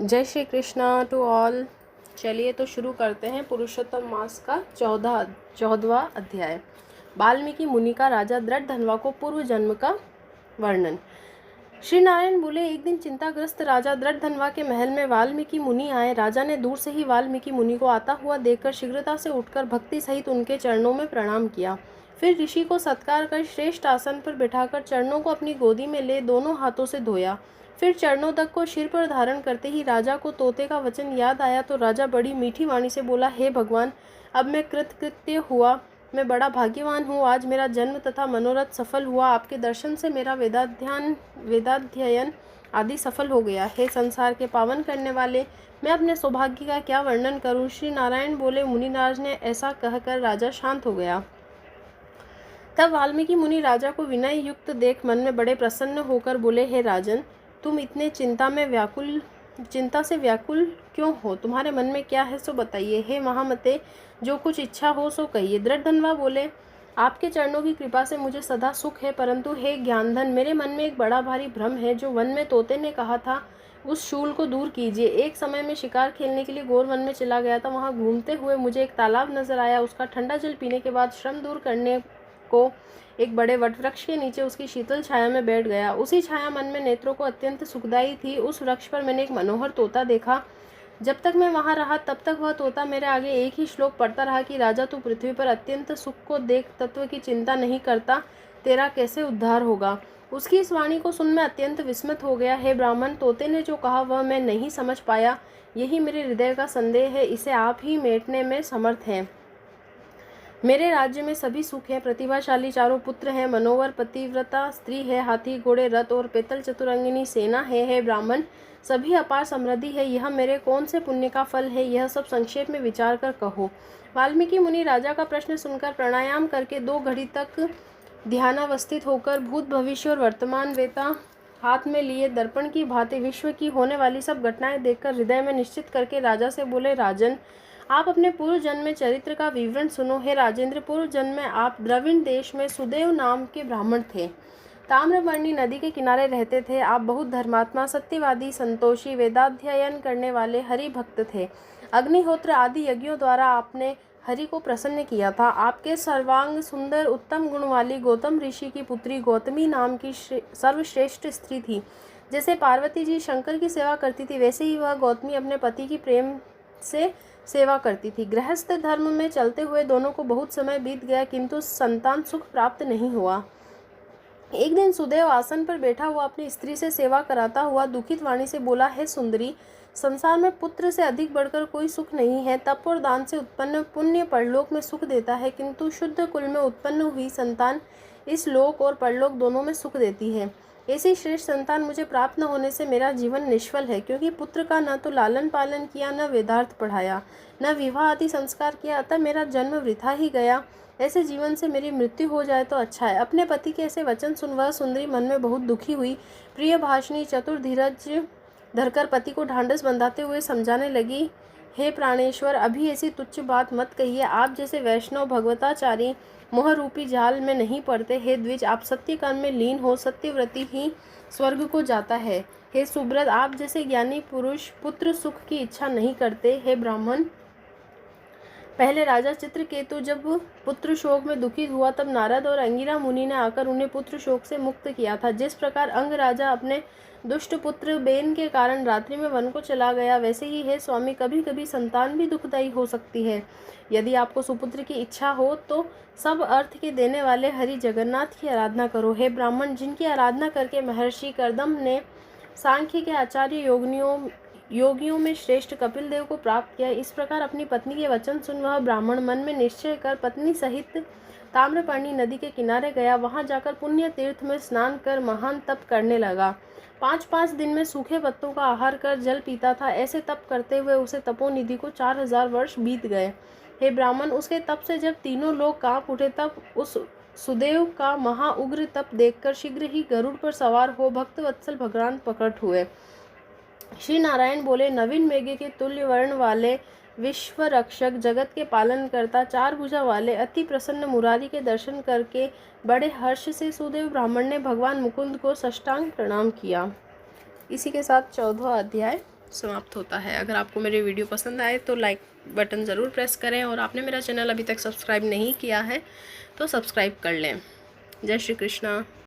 जय Shri Krishna to all. चलिए तो शुरू करते हैं पुरुषोत्तम मास का 14वां अध्याय। वाल्मीकि मुनि का राजा दृढ़धनवा को पूर्व जन्म का वर्णन। श्री नारायण बोले, एक दिन चिंताग्रस्त राजा दृढ़धनवा के महल में वाल्मीकि मुनि आए। राजा ने दूर से ही वाल्मीकि मुनि को आता हुआ देखकर शीघ्रता से उठकर भक्ति सहित उनके चरणों में प्रणाम किया। फिर ऋषि को सत्कार कर श्रेष्ठ आसन पर बिठाकर चरणों को अपनी गोदी में ले दोनों हाथों से धोया। फिर चरणोदक को सिर पर धारण करते ही राजा को तोते का वचन याद आया तो राजा बड़ी मीठी वाणी से बोला, हे भगवान, अब मैं कृतकृत्य हुआ। मैं बड़ा भाग्यवान हूँ। आज मेरा जन्म तथा मनोरथ सफल हुआ। आपके दर्शन से मेरा वेदाध्ययन आदि सफल हो गया। हे संसार के पावन करने वाले, मैं अपने सौभाग्य का क्या वर्णन करूँ। श्री नारायण बोले, मुनिराज ने ऐसा कहकर राजा शांत हो गया। तब वाल्मीकि मुनि राजा को विनय युक्त देख मन में बड़े प्रसन्न होकर बोले, हे राजन, तुम इतने चिंता से व्याकुल क्यों हो? तुम्हारे मन में क्या है सो बताइए। हे महामते, जो कुछ इच्छा हो सो कहिए। दृढ़धनवा बोले, आपके चरणों की कृपा से मुझे सदा सुख है, परंतु हे ज्ञानधन, मेरे मन में एक बड़ा भारी भ्रम है। जो वन में तोते ने कहा था उस शूल को दूर कीजिए। एक समय में शिकार खेलने के लिए घोर वन में चला गया था। वहाँ घूमते हुए मुझे एक तालाब नजर आया। उसका ठंडा जल पीने के बाद श्रम दूर करने को एक बड़े वटवृक्ष के नीचे उसकी शीतल छाया में बैठ गया। उसी छाया मन में नेत्रों को अत्यंत सुखदायी थी। उस वृक्ष पर मैंने एक मनोहर तोता देखा। जब तक मैं वहां रहा तब तक वह तोता मेरे आगे एक ही श्लोक पढ़ता रहा कि राजा, तू पृथ्वी पर अत्यंत सुख को देख तत्व की चिंता नहीं करता, तेरा कैसे उद्धार होगा। उसकी इस वाणी को सुन मैं अत्यंत विस्मित हो गया। हे ब्राह्मण, तोते ने जो कहा वह मैं नहीं समझ पाया। यही मेरे हृदय का संदेह है, इसे आप ही मेटने में समर्थ हैं। मेरे राज्य में सभी सुख है। प्रतिभाशाली चारों पुत्र हैं, मनोवर पतिव्रता स्त्री है, हाथी घोड़े रथ और पेतल चतुरंगिनी सेना है। हे ब्राह्मण, सभी अपार समृद्धि है। यह मेरे कौन से पुण्य का फल है, यह सब संक्षेप में विचार कर कहो। वाल्मीकि मुनि राजा का प्रश्न सुनकर प्राणायाम करके 2 घड़ी तक ध्यानावस्थित होकर भूत भविष्य और वर्तमान वेता हाथ में लिए दर्पण की भांति विश्व की होने वाली सब घटनाएं देखकर हृदय में निश्चित करके राजा से बोले, राजन, आप अपने पूर्व जन्म में चरित्र का विवरण सुनो। हे राजेंद्र, पूर्व जन्म में आप द्रविड़ देश में सुदेव नाम के ब्राह्मण थे। ताम्रपर्णी नदी के किनारे रहते थे। आप बहुत धर्मात्मा, सत्यवादी, संतोषी, वेदाध्ययन करने वाले हरि भक्त थे। अग्निहोत्र आदि यज्ञों द्वारा आपने हरि को प्रसन्न किया था। आपके सर्वांग सुंदर उत्तम गुण वाली गौतम ऋषि की पुत्री गौतमी नाम की सर्वश्रेष्ठ स्त्री थी। जैसे पार्वती जी शंकर की सेवा करती थी, वैसे ही वह गौतमी अपने पति की प्रेम से सेवा करती थी। गृहस्थ धर्म में चलते हुए दोनों को बहुत समय बीत गया, किंतु संतान सुख प्राप्त नहीं हुआ। एक दिन सुदेव आसन पर बैठा हुआ अपनी स्त्री से सेवा कराता हुआ दुखित वाणी से बोला, है सुंदरी, संसार में पुत्र से अधिक बढ़कर कोई सुख नहीं है। तप और दान से उत्पन्न पुण्य परलोक में सुख देता है, किंतु शुद्ध कुल में उत्पन्न हुई संतान इस लोक और परलोक दोनों में सुख देती है। ऐसी श्रेष्ठ संतान मुझे प्राप्त न होने से मेरा जीवन निष्फल है, क्योंकि पुत्र का न तो लालन पालन किया, न वेदार्थ पढ़ाया, न विवाह आदि संस्कार किया, अतः मेरा जन्म वृथा ही गया। ऐसे जीवन से मेरी मृत्यु हो जाए तो अच्छा है। अपने पति के ऐसे वचन सुन वह सुंदरी मन में बहुत दुखी हुई। प्रिय भाषणी चतुर धीरज धरकर पति को ढांढस बंधाते हुए समझाने लगी, हे प्राणेश्वर, अभी ऐसी तुच्छ बात मत कहिए। आप जैसे वैष्णव भगवताचारी मोह रूपी जाल में नहीं पड़ते। हे द्विज, आप सत्य कर्म में लीन हो, सत्यव्रती ही स्वर्ग को जाता है। हे सुब्रत, आप जैसे ज्ञानी पुरुष पुत्र सुख की इच्छा नहीं करते। हे ब्राह्मण, पहले राजा चित्रकेतु जब पुत्र शोक में दुखित हुआ तब नारद और अंगिरा मुनि ने आकर उन्हें पुत्र शोक से मुक्त किया था। जिस प्रकार अंग राजा अपने दुष्ट पुत्र बेन के कारण रात्रि में वन को चला गया, वैसे ही है स्वामी, कभी कभी संतान भी दुखदायी हो सकती है। यदि आपको सुपुत्र की इच्छा हो तो सब अर्थ के देने वाले हरि जगन्नाथ की आराधना करो। हे ब्राह्मण, जिनकी आराधना करके महर्षि कर्दम ने सांख्य के आचार्य योगियों में श्रेष्ठ कपिल देव को प्राप्त किया, इस प्रकार अपनी पत्नी के वचन सुन वह ब्राह्मण मन में निश्चय कर पत्नी सहित ताम्रपर्णी नदी के किनारे गया। वहां जाकर पुण्य तीर्थ में स्नान कर महान तप करने लगा। 5-5 दिन में सूखे पत्तों का आहार कर जल पीता था। ऐसे तप करते हुए उसे तपोनिधि को 4000 वर्ष बीत गए। हे ब्राह्मण, उसके तप से जब तीनों लोग कांप उठे तब उस सुदेव का महाउग्र तप देखकर शीघ्र ही गरुड़ पर सवार हो भक्तवत्सल भगवान प्रकट हुए। श्री नारायण बोले, नवीन मेघे के तुल्य वर्ण वाले विश्व रक्षक, जगत के पालन करता, 4 भुजा वाले अति प्रसन्न मुरारी के दर्शन करके बड़े हर्ष से सुदेव ब्राह्मण ने भगवान मुकुंद को साष्टांग प्रणाम किया। इसी के साथ 14वां अध्याय समाप्त होता है। अगर आपको मेरी वीडियो पसंद आए तो लाइक बटन ज़रूर प्रेस करें, और आपने मेरा चैनल अभी तक सब्सक्राइब नहीं किया है तो सब्सक्राइब कर लें। जय श्री कृष्णा।